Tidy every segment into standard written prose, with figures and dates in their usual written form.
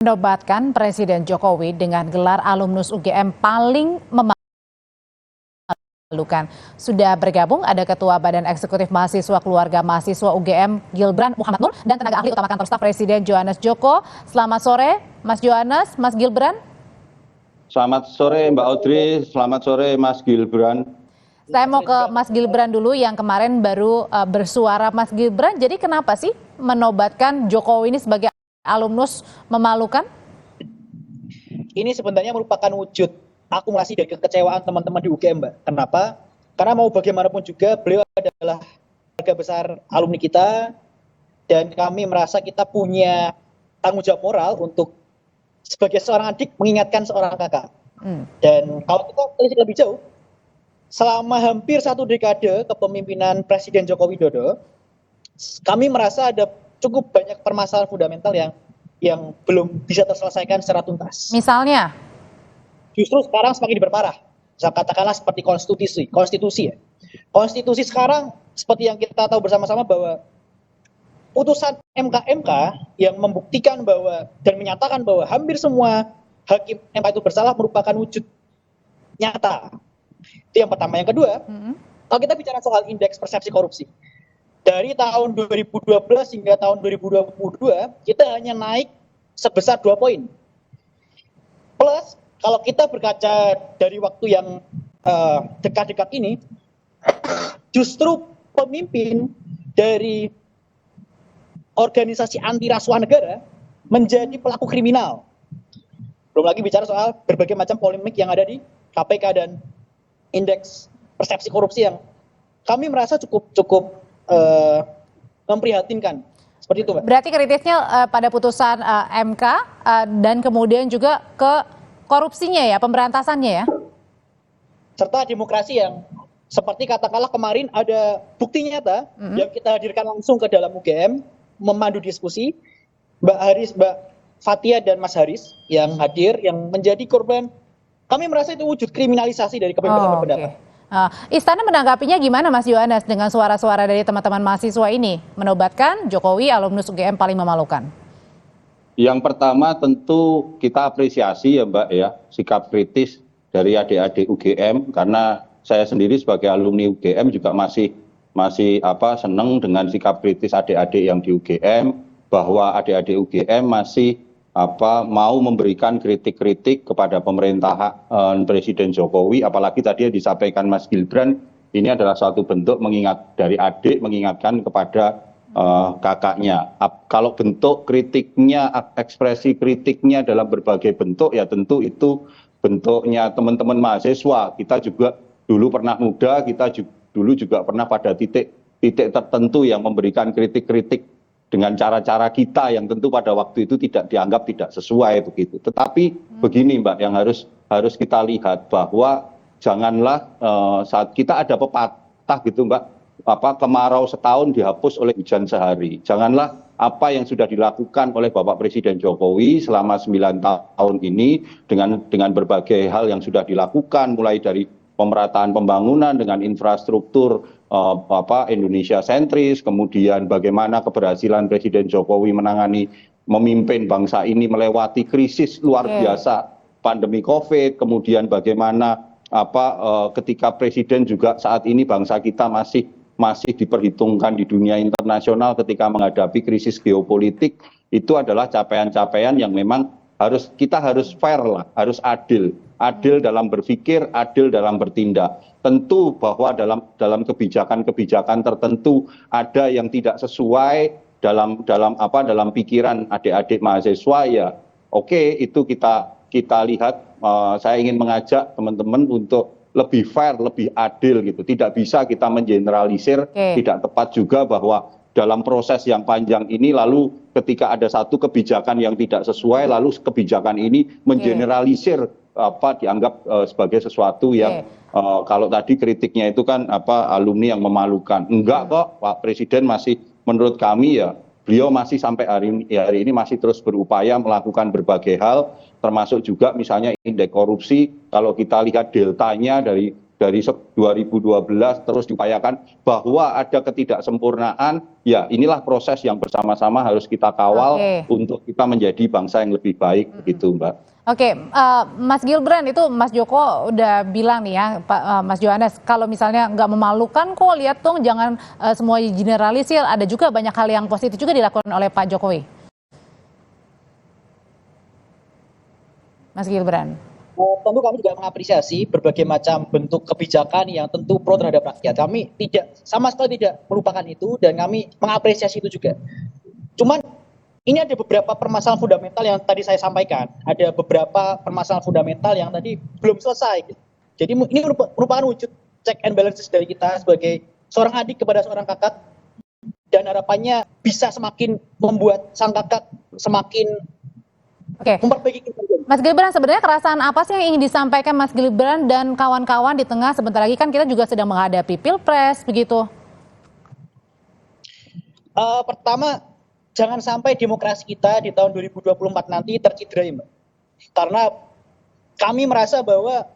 Menobatkan Presiden Jokowi dengan gelar alumnus UGM paling memalukan. Sudah bergabung ada Ketua Badan Eksekutif Mahasiswa Keluarga Mahasiswa UGM Gilbran Muhammad Nur dan tenaga ahli utama kantor staf Presiden Johannes Joko. Selamat sore Mas Johannes, Mas Gilbran. Selamat sore Mbak Audrey, selamat sore Mas Gilbran. Saya mau ke Mas Gilbran dulu yang kemarin baru bersuara. Mas Gilbran, jadi kenapa sih menobatkan Jokowi ini sebagai alumnus memalukan? Ini sebenarnya merupakan wujud akumulasi dari kekecewaan teman-teman di UGM, Mbak. Kenapa? Karena mau bagaimanapun juga beliau adalah keluarga besar alumni kita dan kami merasa kita punya tanggung jawab moral untuk sebagai seorang adik mengingatkan seorang kakak. Dan kalau kita telisik lebih jauh, selama hampir 1 dekade kepemimpinan Presiden Joko Widodo, kami merasa ada cukup banyak permasalahan fundamental yang belum bisa terselesaikan secara tuntas. Misalnya? Justru sekarang semakin diperparah. Katakanlah seperti konstitusi ya. Konstitusi sekarang seperti yang kita tahu bersama-sama bahwa putusan MK yang membuktikan bahwa dan menyatakan bahwa hampir semua hakim MK itu bersalah merupakan wujud nyata. Itu yang pertama. Yang kedua, kalau kita bicara soal indeks persepsi korupsi, dari tahun 2012 hingga tahun 2022 kita hanya naik sebesar 2 poin. Plus kalau kita berkaca dari waktu yang dekat-dekat ini, justru pemimpin dari organisasi anti rasuah negara menjadi pelaku kriminal. Belum lagi bicara soal berbagai macam polemik yang ada di KPK dan indeks persepsi korupsi yang kami merasa cukup memprihatinkan. Seperti itu, Mbak. Berarti kritisnya pada putusan MK dan kemudian juga ke korupsinya ya, pemberantasannya ya? Serta demokrasi yang seperti katakanlah kemarin ada bukti nyata yang kita hadirkan langsung ke dalam UGM, memandu diskusi, Mbak Fathia dan Mas Haris yang hadir, yang menjadi korban. Kami merasa itu wujud kriminalisasi dari kebebasan berpendapat. Istana menanggapinya gimana Mas Johannes dengan suara-suara dari teman-teman mahasiswa ini menobatkan Jokowi alumnus UGM paling memalukan? Yang pertama tentu kita apresiasi ya Mbak ya, sikap kritis dari adik-adik UGM, karena saya sendiri sebagai alumni UGM juga masih senang dengan sikap kritis adik-adik yang di UGM, bahwa adik-adik UGM masih mau memberikan kritik-kritik kepada pemerintahan Presiden Jokowi, apalagi tadi yang disampaikan Mas Gilbran, ini adalah suatu bentuk dari adik mengingatkan kepada kakaknya. Kalau bentuk kritiknya, ekspresi kritiknya dalam berbagai bentuk, ya tentu itu bentuknya teman-teman mahasiswa. Kita juga dulu pernah muda, dulu juga pernah pada titik tertentu yang memberikan kritik-kritik dengan cara-cara kita yang tentu pada waktu itu dianggap tidak sesuai begitu. Tetapi begini Mbak, yang harus kita lihat bahwa janganlah saat kita ada pepatah gitu Mbak, kemarau setahun dihapus oleh hujan sehari. Janganlah apa yang sudah dilakukan oleh Bapak Presiden Jokowi selama 9 tahun ini dengan berbagai hal yang sudah dilakukan, mulai dari pemerataan pembangunan dengan infrastruktur Indonesia sentris, kemudian bagaimana keberhasilan Presiden Jokowi memimpin bangsa ini melewati krisis luar biasa pandemi COVID, kemudian bagaimana ketika Presiden juga saat ini bangsa kita masih diperhitungkan di dunia internasional ketika menghadapi krisis geopolitik, itu adalah capaian-capaian yang memang kita harus fair lah, harus adil dalam berpikir, adil dalam bertindak. Tentu bahwa dalam kebijakan-kebijakan tertentu ada yang tidak sesuai dalam pikiran adik-adik mahasiswa, ya oke, itu kita lihat. Saya ingin mengajak teman-teman untuk lebih fair, lebih adil gitu. Tidak bisa kita mengeneralisir, tidak tepat juga bahwa dalam proses yang panjang ini lalu ketika ada satu kebijakan yang tidak sesuai, lalu kebijakan ini mengeneralisir dianggap sebagai sesuatu yang kalau tadi kritiknya itu kan alumni yang memalukan. Enggak kok, Pak Presiden masih, menurut kami ya, beliau masih sampai hari ini masih terus berupaya melakukan berbagai hal, termasuk juga misalnya indeks korupsi. Kalau kita lihat deltanya dari dari 2012 terus diupayakan bahwa ada ketidaksempurnaan, ya inilah proses yang bersama-sama harus kita kawal untuk kita menjadi bangsa yang lebih baik, begitu Mbak. Oke, Mas Gibran, itu Mas Joko udah bilang nih ya, Mas Johannes, kalau misalnya nggak memalukan kok, lihat dong, jangan semua generalisir, ada juga banyak hal yang positif juga dilakukan oleh Pak Jokowi. Mas Gibran. Tentu kami juga mengapresiasi berbagai macam bentuk kebijakan yang tentu pro terhadap rakyat. Kami tidak sama sekali tidak melupakan itu dan kami mengapresiasi itu juga. Cuman ini ada beberapa permasalahan fundamental yang tadi saya sampaikan. Ada beberapa permasalahan fundamental yang tadi belum selesai. Jadi ini merupakan wujud check and balances dari kita sebagai seorang adik kepada seorang kakak, dan harapannya bisa semakin membuat sang kakak semakin memperbaiki kita. Mas Gibran, sebenarnya kerasaan apa sih yang ingin disampaikan Mas Gibran dan kawan-kawan di tengah, sebentar lagi kan kita juga sedang menghadapi Pilpres begitu? Pertama, jangan sampai demokrasi kita di tahun 2024 nanti tercederai, Mbak. Karena kami merasa bahwa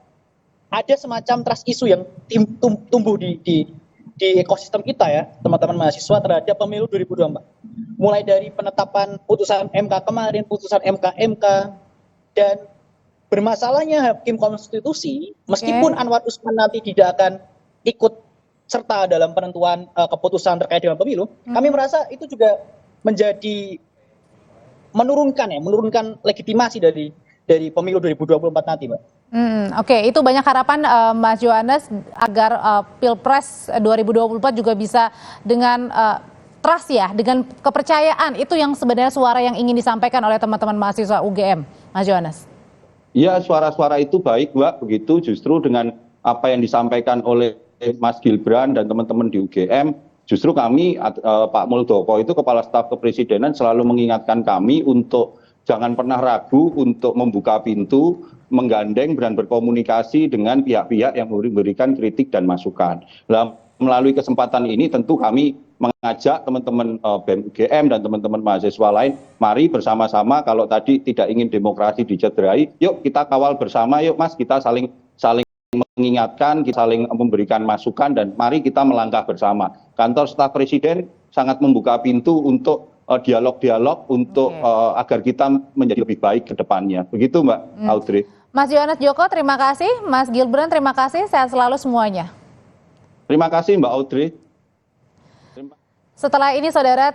ada semacam trust issue yang tumbuh di ekosistem kita ya, teman-teman mahasiswa, terhadap pemilu 2024. Mulai dari penetapan putusan MK kemarin, putusan MK, dan bermasalahnya hakim konstitusi, meskipun Anwar Usman nanti tidak akan ikut serta dalam penentuan keputusan terkait dengan pemilu, kami merasa itu juga menjadi menurunkan legitimasi dari pemilu 2024 nanti, Mbak. Oke, itu banyak harapan Mas Johannes agar Pilpres 2024 juga bisa dengan trust ya, dengan kepercayaan, itu yang sebenarnya suara yang ingin disampaikan oleh teman-teman mahasiswa UGM, Mas Johannes. Ya, suara-suara itu baik Mbak, begitu justru dengan apa yang disampaikan oleh Mas Gibran dan teman-teman di UGM, justru kami, Pak Muldoko itu Kepala Staf Kepresidenan selalu mengingatkan kami untuk jangan pernah ragu untuk membuka pintu, menggandeng dan berkomunikasi dengan pihak-pihak yang memberikan kritik dan masukan. Melalui kesempatan ini tentu kami mengajak teman-teman BEM UGM dan teman-teman mahasiswa lain, mari bersama-sama, kalau tadi tidak ingin demokrasi dicederai, yuk kita kawal bersama, yuk Mas, kita saling mengingatkan, kita saling memberikan masukan, dan mari kita melangkah bersama. Kantor Staf Presiden sangat membuka pintu untuk dialog-dialog untuk agar kita menjadi lebih baik ke depannya. Begitu Mbak Audrey. Mas Johannes Joko, terima kasih. Mas Gibran, terima kasih. Sehat selalu semuanya. Terima kasih Mbak Audrey. Setelah ini, Saudara,